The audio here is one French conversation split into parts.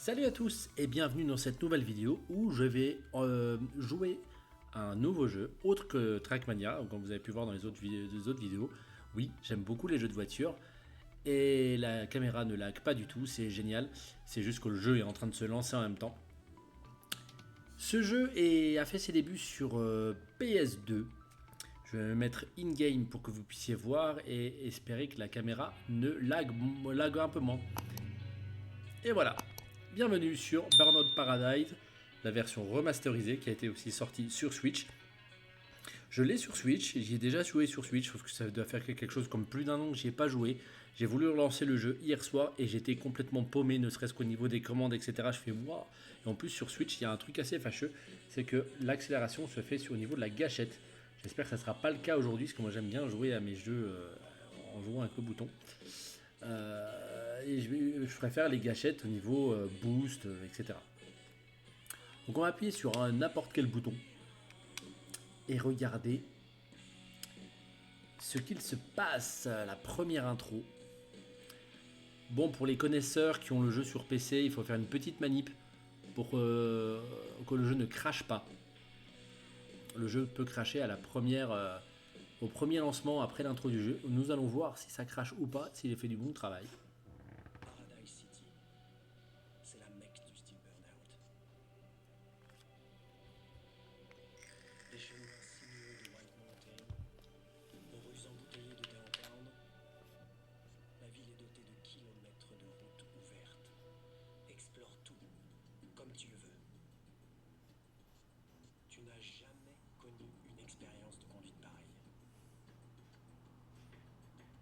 Salut à tous et bienvenue dans cette nouvelle vidéo où je vais jouer à un nouveau jeu autre que Trackmania, comme vous avez pu voir dans les autres vidéos. Oui, j'aime beaucoup les jeux de voiture et la caméra ne lag pas du tout, c'est génial. C'est juste que le jeu est en train de se lancer en même temps. Ce jeu a fait ses débuts sur PS2. Je vais me mettre in-game pour que vous puissiez voir et espérer que la caméra ne lag un peu moins. Et voilà, bienvenue sur Burnout Paradise, la version remasterisée qui a été aussi sortie sur Switch. Je l'ai sur Switch, j'y ai déjà joué sur Switch, sauf que ça doit faire quelque chose comme plus d'un an que j'y ai pas joué. J'ai voulu relancer le jeu hier soir et j'étais complètement paumé, ne serait-ce qu'au niveau des commandes, etc. Je fais waouh. Et en plus sur Switch, il y a un truc assez fâcheux, c'est que l'accélération se fait au niveau de la gâchette. J'espère que ça ne sera pas le cas aujourd'hui, parce que moi j'aime bien jouer à mes jeux en jouant avec le bouton. Et je préfère les gâchettes au niveau boost, etc. Donc on va appuyer sur n'importe quel bouton et regarder ce qu'il se passe à la première intro. Bon, pour les connaisseurs qui ont le jeu sur PC, il faut faire une petite manip pour que le jeu ne crache pas. Le jeu peut cracher à la première, au premier lancement après l'intro du jeu. Nous allons voir si ça crache ou pas, s'il a fait du bon travail. Paradise City, c'est la mecque du style Burnout. Des chemins sinueux de White Mountain, aux rues embouteillées de Downtown, la ville est dotée de kilomètres de routes ouvertes. Explore tout, comme tu le veux. Tu n'as jamais connu une expérience de conduite pareille.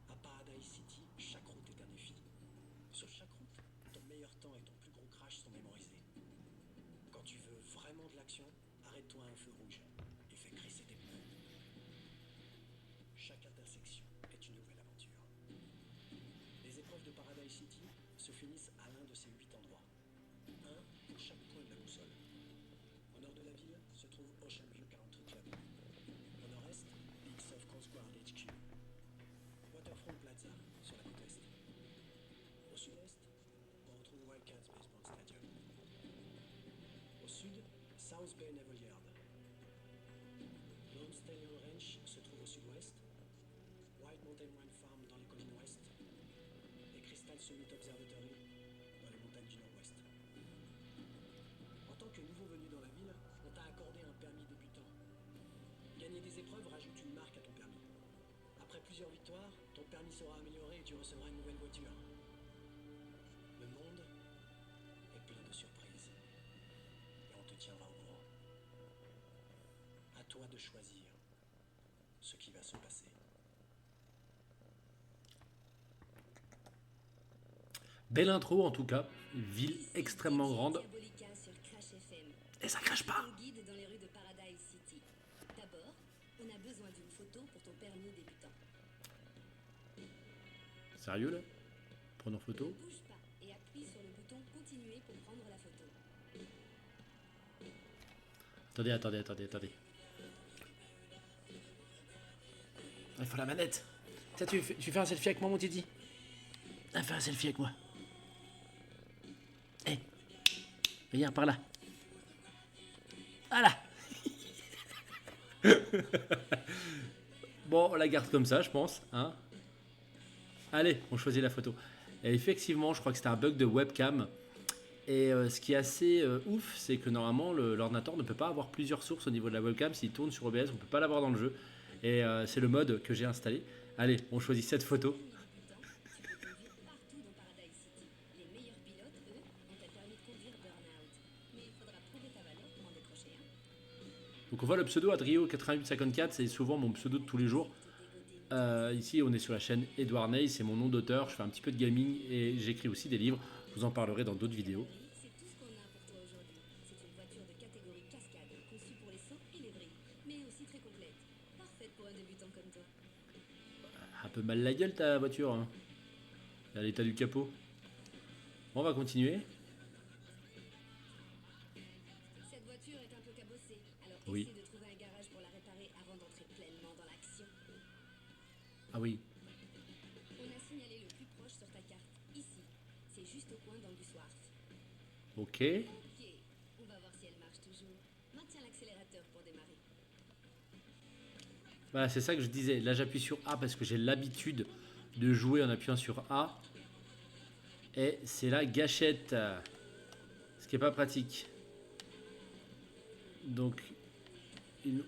À Paradise City, chaque route est un défi. Sur chaque route, ton meilleur temps et ton plus gros crash sont mémorisés. Quand tu veux vraiment de l'action, arrête-toi à un feu rouge et fais crisser tes pneus. Chaque intersection est une nouvelle aventure. Les épreuves de Paradise City se finissent à l'un de ces 8 endroits. Un pour chaque point de la boussole. Au nord de la ville se trouve Ocean View Country Club. Au nord-est, Peaks of Coast Guard HQ. Waterfront Plaza, sur la côte est. Au sud-est, on retrouve Wildcats Baseball Stadium. Au sud, South Bay Naval Yard. Lone Stallion Ranch se trouve au sud-ouest. White Mountain Wine Farm dans les collines ouest. Et Crystal Summit Observatory dans les montagnes du nord-ouest. En tant que nouveau venu dans la ville, on t'a accordé un permis débutant. Gagner des épreuves rajoute une marque à ton permis. Après plusieurs victoires, ton permis sera amélioré et tu recevras une nouvelle voiture. Le monde est plein de surprises. Et on te tiendra au courant. À toi de choisir ce qui va se passer. Belle intro en tout cas, ville extrêmement grande. Et ça crache pas. Guide dans les rues de Paradise City. D'abord, on a besoin d'une photo pour ton permis débutant. Sérieux là? Prenons photo. Ne bouge pas et appuie sur le bouton continuer pour prendre la photo. Attendez. Il faut la manette. Tiens, tu fais un selfie avec moi, mon Titi. Fais un selfie avec moi. Hé, regarde par là. Voilà. Bon, on la garde comme ça, je pense. Hein. Allez, on choisit la photo. Et effectivement, je crois que c'était un bug de webcam. Et ce qui est assez ouf, c'est que normalement, l'ordinateur ne peut pas avoir plusieurs sources au niveau de la webcam. S'il tourne sur OBS, on ne peut pas l'avoir dans le jeu. Et c'est le mode que j'ai installé. Allez, on choisit cette photo. Partout dans Paradise City. Les meilleurs pilotes, eux, ont un permis de conduire Burnout. Mais il faudra prouver ta valeur pour en décrocher un. Donc on voit le pseudo Adrio8854, c'est souvent mon pseudo de tous les jours. Ici on est sur la chaîne Edouard Ney, c'est mon nom d'auteur, je fais un petit peu de gaming et j'écris aussi des livres, je vous en parlerai dans d'autres vidéos. C'est tout ce qu'on a pour toi aujourd'hui. C'est une voiture de catégorie cascade, conçue pour les sauts et les vrilles, mais aussi très complète. Parfaite pour un débutant comme toi. Un peu mal la gueule ta voiture, hein. À l'état du capot. Bon, on va continuer. Cette voiture est un peu cabossée, alors Oui. essaie de trouver un garage pour la réparer avant d'entrer pleinement dans l'action. Ah oui. On a signalé le plus proche sur ta carte, ici. C'est juste au coin d'Angus Wharf. Ok. Ok, on va voir si elle marche toujours. Maintiens l'accélérateur pour démarrer. Voilà, c'est ça que je disais. Là, j'appuie sur A parce que j'ai l'habitude de jouer en appuyant sur A. Et c'est la gâchette. Ce qui est pas pratique. Donc,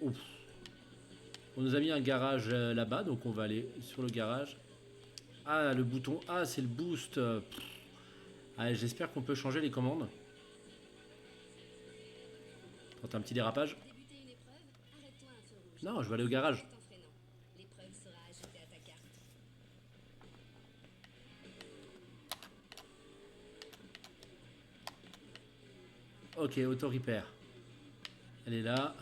ouf. On nous a mis un garage là-bas, donc on va aller sur le garage. Ah, le bouton A, c'est le boost. Allez, j'espère qu'on peut changer les commandes. Quand un petit dérapage. Débuter une épreuve, arrête-toi à un feu rouge. Non, je vais aller au garage. En freinant. L'épreuve sera ajoutée à ta carte. Ok, auto repair. Elle est là.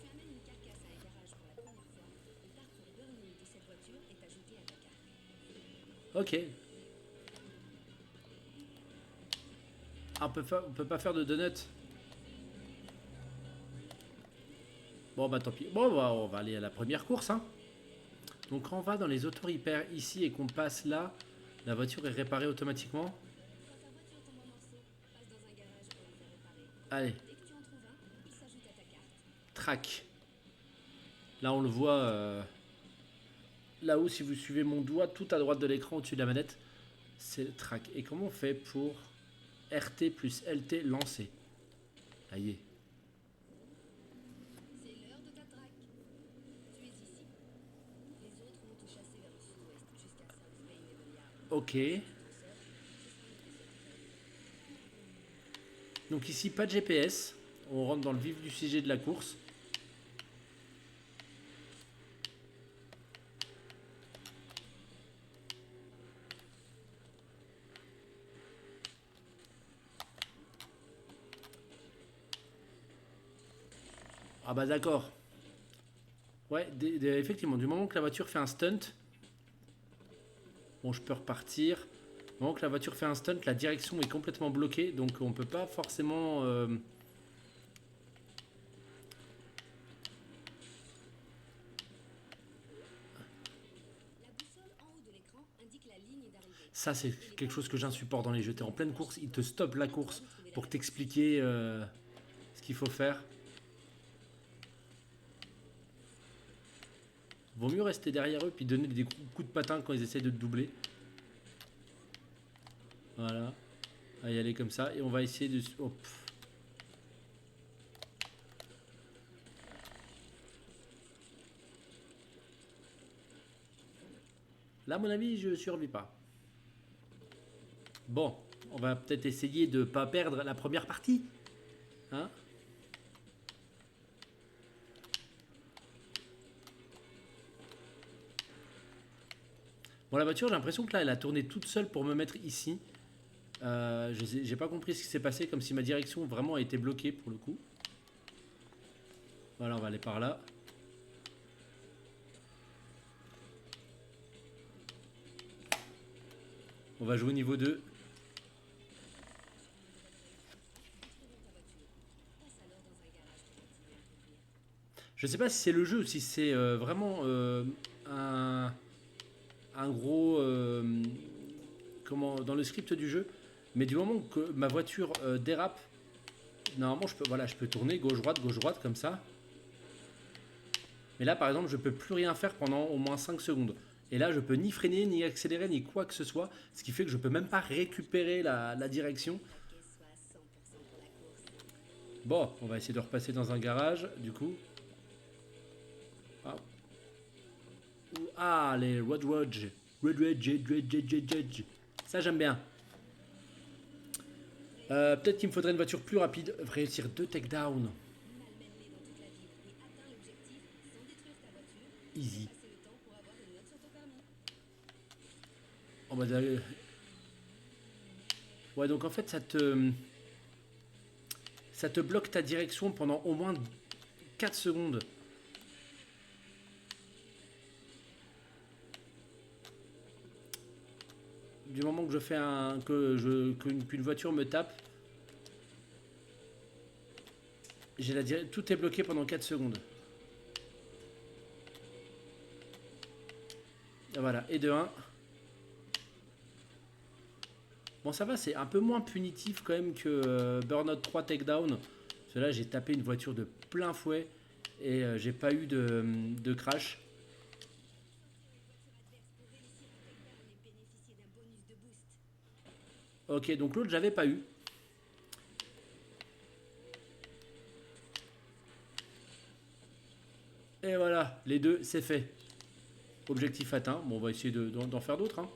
Tu amènes une carcasse à un garage pour la première fois. Le parcours burn-in de cette voiture est ajouté à ta carte. Ok. Ah, on peut pas faire de donut. Bon, bah tant pis. Bon, bah, on va aller à la première course. Hein. Donc, quand on va dans les auto-repairs ici et qu'on passe là, la voiture est réparée automatiquement. Quand ta voiture tombe en morceaux, passe dans un garage pour le faire réparer. Allez, Dès que tu en trouves un, il s'ajoute à ta carte. track. Là, on le voit là-haut, si vous suivez mon doigt, tout à droite de l'écran au-dessus de la manette, c'est le track. Et comment on fait pour RT plus LT lancer? Aïe. C'est l'heure de ta traque. Tu es ici. Les autres vont te chasser vers le sud-ouest jusqu'à South Bay Naval Yard. Ok. Donc ici, pas de GPS. On rentre dans le vif du sujet de la course. Ah bah d'accord. Ouais, effectivement, du moment que la voiture fait un stunt, bon, je peux repartir. Du moment que la voiture fait un stunt, la direction est complètement bloquée, donc on peut pas forcément... La boussole en haut de l'écran indique la ligne d'arrivée. Ça, c'est quelque chose que j'insupporte dans les jeux. T'es en pleine course, ils te stoppent la course pour t'expliquer ce qu'il faut faire. Vaut mieux rester derrière eux puis donner des coups de patin quand ils essayent de te doubler. Voilà. On va y aller comme ça. Et on va essayer de... Oh, là, à mon avis, je survis pas. Bon, on va peut-être essayer de pas perdre la première partie. Hein? Bon, la voiture, j'ai l'impression que là, elle a tourné toute seule pour me mettre ici. J'ai pas compris ce qui s'est passé, comme si ma direction vraiment a été bloquée pour le coup. Voilà, on va aller par là. On va jouer au niveau 2. Je sais pas si c'est le jeu ou si c'est vraiment un gros... comment, dans le script du jeu. Mais du moment que ma voiture dérape, normalement je peux tourner gauche droite comme ça. Mais là par exemple je peux plus rien faire pendant au moins 5 secondes. Et là je peux ni freiner, ni accélérer, ni quoi que ce soit. Ce qui fait que je peux même pas récupérer la direction. La caisse soit à 100% pour la course. Bon, on va essayer de repasser dans un garage du coup. Ah, ah les Road Rage. Ça j'aime bien. Peut-être qu'il me faudrait une voiture plus rapide. Réussir 2 takedowns. Malmène-les dans toute la ville et atteins l'objectif sans détruire ta voiture. Easy. Passer le temps pour avoir une note sur ton permis. On va dire... Ouais, donc en fait, ça te bloque ta direction pendant au moins 4 secondes. Du moment que je fais qu'une voiture me tape, tout est bloqué pendant 4 secondes. Et voilà, et de 1. Bon, ça va, c'est un peu moins punitif quand même que Burnout 3 Takedown. Parce que là, j'ai tapé une voiture de plein fouet et j'ai pas eu de crash. Ok, donc l'autre, j'avais pas eu. Et voilà, les deux, c'est fait. Objectif atteint. Bon, on va essayer d'en faire d'autres. Hein.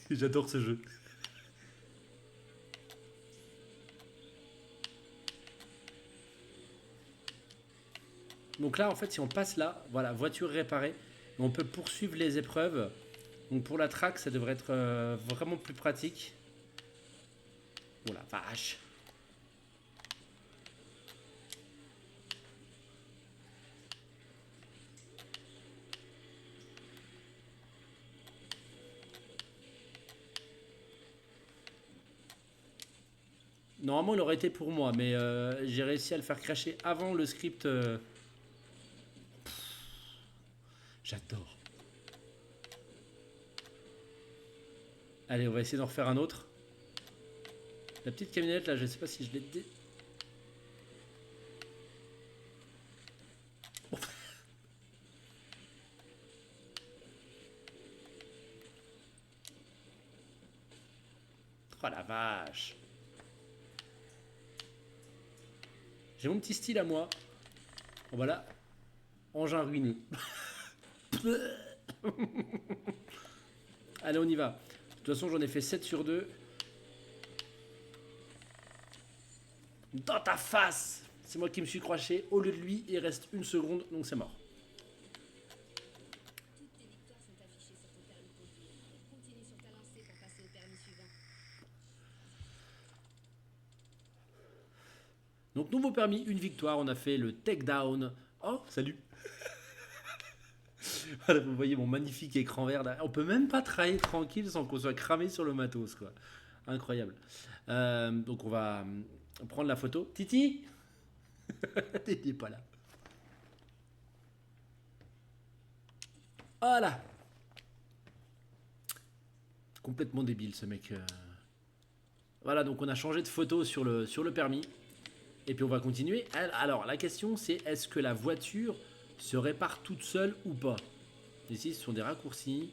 J'adore ce jeu. Donc là, en fait, si on passe là, voilà, voiture réparée, on peut poursuivre les épreuves. Donc pour la track, ça devrait être vraiment plus pratique. Oh la vache. Normalement, il aurait été pour moi, mais j'ai réussi à le faire crasher avant le script. J'adore. Allez, on va essayer d'en refaire un autre. La petite camionnette, là, je sais pas si je l'ai... Oh la vache. J'ai mon petit style à moi. Bon, voilà. Engin ruiné. Allez, on y va. De toute façon, j'en ai fait 7 sur 2. Dans ta face! C'est moi qui me suis craché. Au lieu de lui, il reste une seconde, donc c'est mort. Toutes tes victoires sont affichées sur ton permis de conduire. Continue sur ta lancée pour passer au permis suivant. Donc, nouveau permis, une victoire. On a fait le takedown. Oh, salut! Voilà, vous voyez mon magnifique écran vert là. On peut même pas travailler tranquille sans qu'on soit cramé sur le matos, quoi. Incroyable. Donc on va prendre la photo. Titi. T'étais pas là. Voilà. Complètement débile ce mec. Voilà, donc on a changé de photo sur le permis. Et puis on va continuer. Alors la question c'est, est-ce que la voiture se répare toute seule ou pas? Ici ce sont des raccourcis.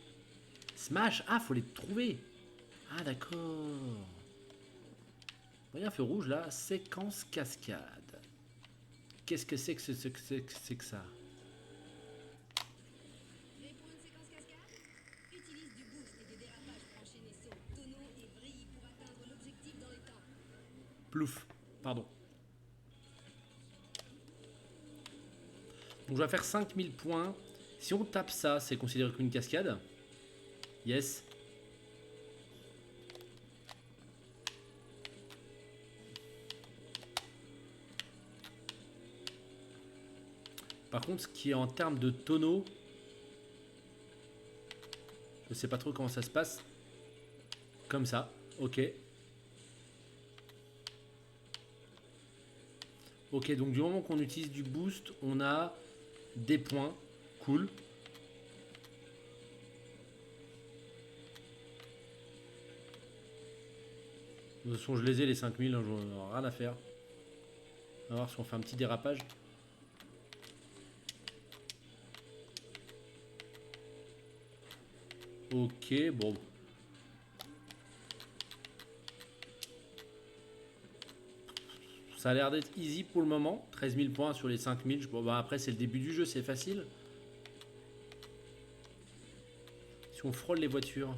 Smash. Ah, faut les trouver. Ah d'accord. Il y a un feu rouge là. Séquence cascade. Qu'est-ce que c'est que c'est que ça? Et pour une séquence cascade, utilise du boost et des dérapages pour enchaîner saut, tonneau et vrille pour atteindre l'objectif dans les temps. Plouf. Pardon. Donc je vais faire 5000 points. Si on tape ça, c'est considéré comme une cascade. Yes. Par contre, ce qui est en termes de tonneau, je sais pas trop comment ça se passe. Comme ça, ok. Ok, donc du moment qu'on utilise du boost, on a des points. Cool. De toute façon, je les ai les 5000, hein, j'en ai rien à faire. On va voir si on fait un petit dérapage. Ok, bon. Ça a l'air d'être easy pour le moment. 13 000 points sur les 5000. Bon, bah après, c'est le début du jeu, c'est facile. Si on frôle les voitures.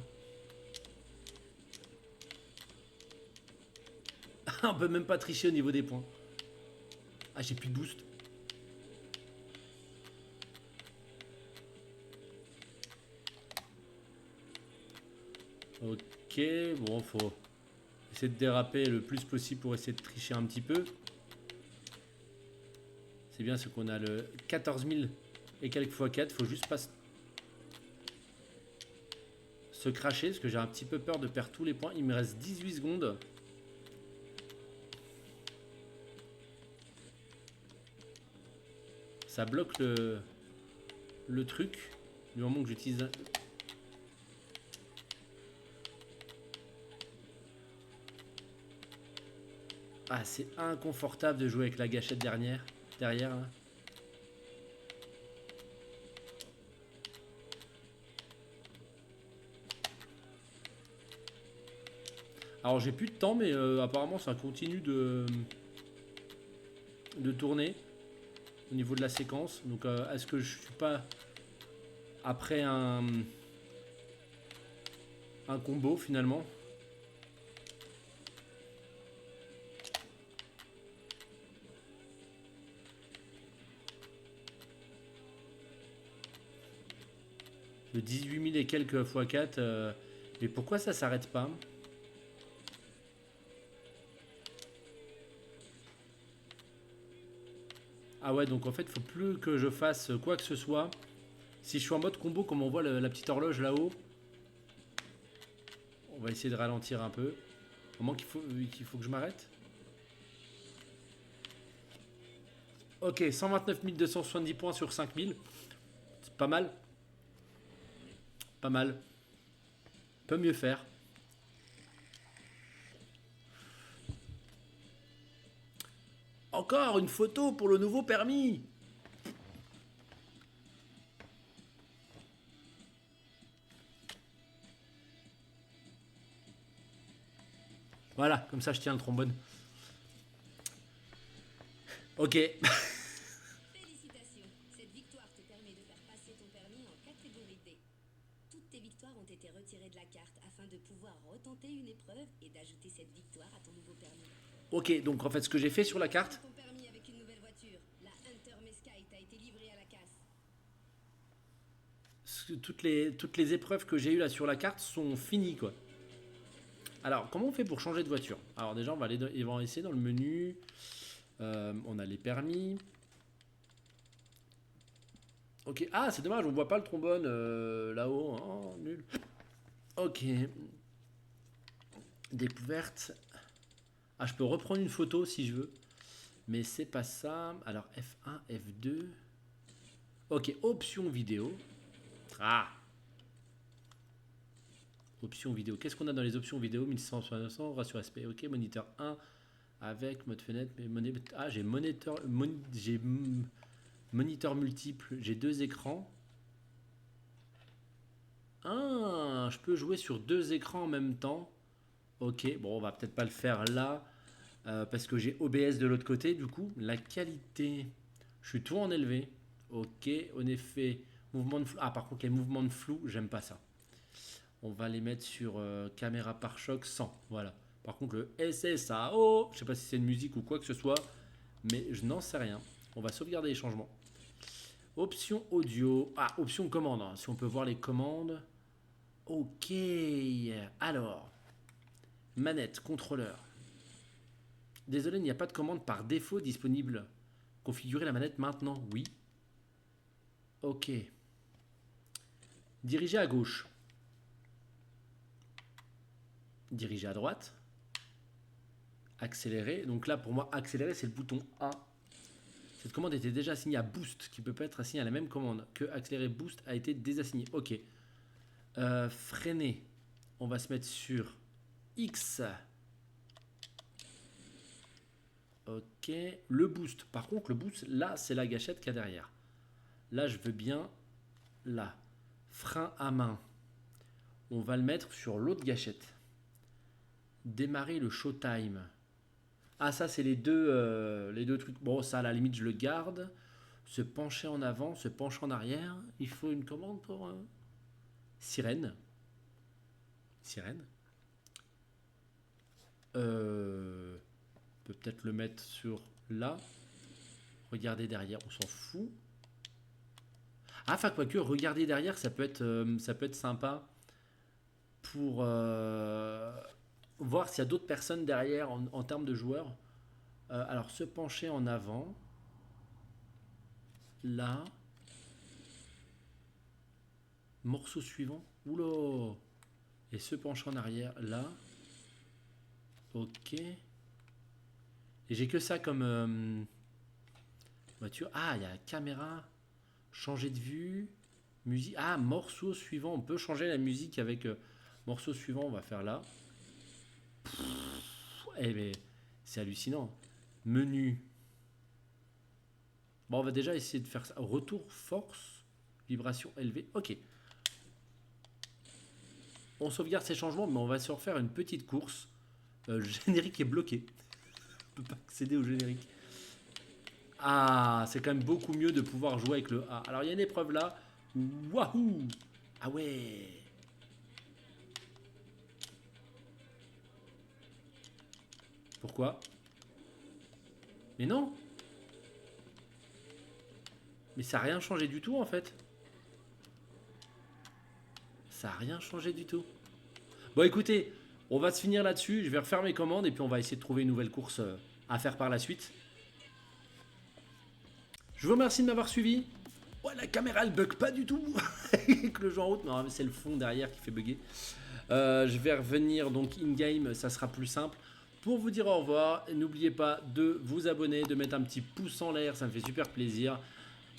On peut même pas tricher au niveau des points. Ah, j'ai plus de boost. Ok, bon, faut essayer de déraper le plus possible pour essayer de tricher un petit peu. C'est bien ce qu'on a le 14 000 et quelques fois 4. Faut juste pas se cracher parce que j'ai un petit peu peur de perdre tous les points. Il me reste 18 secondes. Ça bloque le truc. Du moment que j'utilise... Ah, c'est inconfortable de jouer avec la gâchette derrière là. Alors j'ai plus de temps, mais apparemment ça continue de tourner au niveau de la séquence. Donc est-ce que je suis pas après un combo finalement? De 18 000 et quelques x 4. Mais pourquoi ça s'arrête pas? Ah ouais, donc en fait, il faut plus que je fasse quoi que ce soit. Si je suis en mode combo, comme on voit la petite horloge là-haut, on va essayer de ralentir un peu. Au moment qu'il faut que je m'arrête. Ok, 129 270 points sur 5000. C'est pas mal. Pas mal. Peut mieux faire. Encore une photo pour le nouveau permis. Voilà, comme ça je tiens le trombone. Ok. Félicitations, cette victoire te permet de faire passer ton permis en catégorie D. Toutes tes victoires ont été retirées de la carte afin de pouvoir retenter une épreuve et d'ajouter cette victoire à ton nouveau permis. Ok, donc en fait ce que j'ai fait sur la carte... Ton permis avec une nouvelle voiture, la Hunter Mesquite a été livrée à la casse. Toutes les épreuves que j'ai eues là sur la carte sont finies quoi. Alors comment on fait pour changer de voiture? Alors déjà on va essayer dans le menu. On a les permis. Ok, ah c'est dommage, on voit pas le trombone là-haut. Oh, nul. Ok. Découverte. Ah, je peux reprendre une photo si je veux. Mais c'est pas ça. Alors F1, F2. Ok, option vidéo. Ah. Options vidéo. Qu'est-ce qu'on a dans les options vidéo? 1100, ratio aspect. Ok, moniteur 1 avec mode fenêtre. Ah, j'ai moniteur multiple. J'ai 2 écrans. Ah, je peux jouer sur 2 écrans en même temps. Ok, bon, on va peut-être pas le faire là. Parce que j'ai OBS de l'autre côté. Du coup, la qualité. Je suis tout en élevé. Ok, en effet, mouvement de flou. Ah, par contre, les mouvements de flou, j'aime pas ça. On va les mettre sur caméra pare-choc 100. Voilà. Par contre, le SSAO, je sais pas si c'est une musique ou quoi que ce soit, mais je n'en sais rien. On va sauvegarder les changements. Option audio. Ah, option commande. Hein. Si on peut voir les commandes. Ok. Alors, manette, contrôleur. Désolé, il n'y a pas de commande par défaut disponible. Configurer la manette maintenant. Oui. Ok. Diriger à gauche. Diriger à droite. Accélérer. Donc là, pour moi, accélérer, c'est le bouton A. Cette commande était déjà assignée à Boost, qui peut pas être assignée à la même commande que accélérer Boost a été désassigné. Ok. Freiner. On va se mettre sur X. Ok. Le Boost. Par contre, le Boost, là, c'est la gâchette qu'il y a derrière. Là, je veux bien... Là. Frein à main. On va le mettre sur l'autre gâchette. Démarrer le Showtime. Ah, ça, c'est les deux trucs. Bon, ça, à la limite, je le garde. Se pencher en avant, se pencher en arrière. Il faut une commande pour... Sirène. Sirène. On peut peut-être le mettre sur là. Regarder derrière, on s'en fout. Ah, enfin, quoique, regarder derrière, ça peut être sympa pour voir s'il y a d'autres personnes derrière en termes de joueurs. Alors, se pencher en avant. Là. Morceau suivant. Oula. Et se pencher en arrière. Là. Ok. Et j'ai que ça comme Voiture. Ah, il y a la caméra. Changer de vue. Musique. Ah, morceau suivant. On peut changer la musique avec morceau suivant. On va faire là. Eh mais c'est hallucinant. Menu. Bon, on va déjà essayer de faire ça. Retour force. Vibration élevée. Ok. On sauvegarde ces changements, mais on va se refaire une petite course. Le générique est bloqué. On peut pas accéder au générique. Ah, c'est quand même beaucoup mieux de pouvoir jouer avec le A. Alors, il y a une épreuve là. Wahou! Ah ouais! Pourquoi? Mais non! Mais ça n'a rien changé du tout en fait. Ça n'a rien changé du tout. Bon, écoutez, on va se finir là-dessus. Je vais refaire mes commandes et puis on va essayer de trouver une nouvelle course à faire par la suite. Je vous remercie de m'avoir suivi. Ouais, la caméra elle bug pas du tout avec le jeu en route. Non, mais c'est le fond derrière qui fait bugger. Je vais revenir donc in-game, ça sera plus simple. Pour vous dire au revoir, n'oubliez pas de vous abonner, de mettre un petit pouce en l'air, ça me fait super plaisir.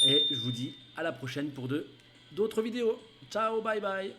Et je vous dis à la prochaine pour d'autres vidéos. Ciao, bye bye.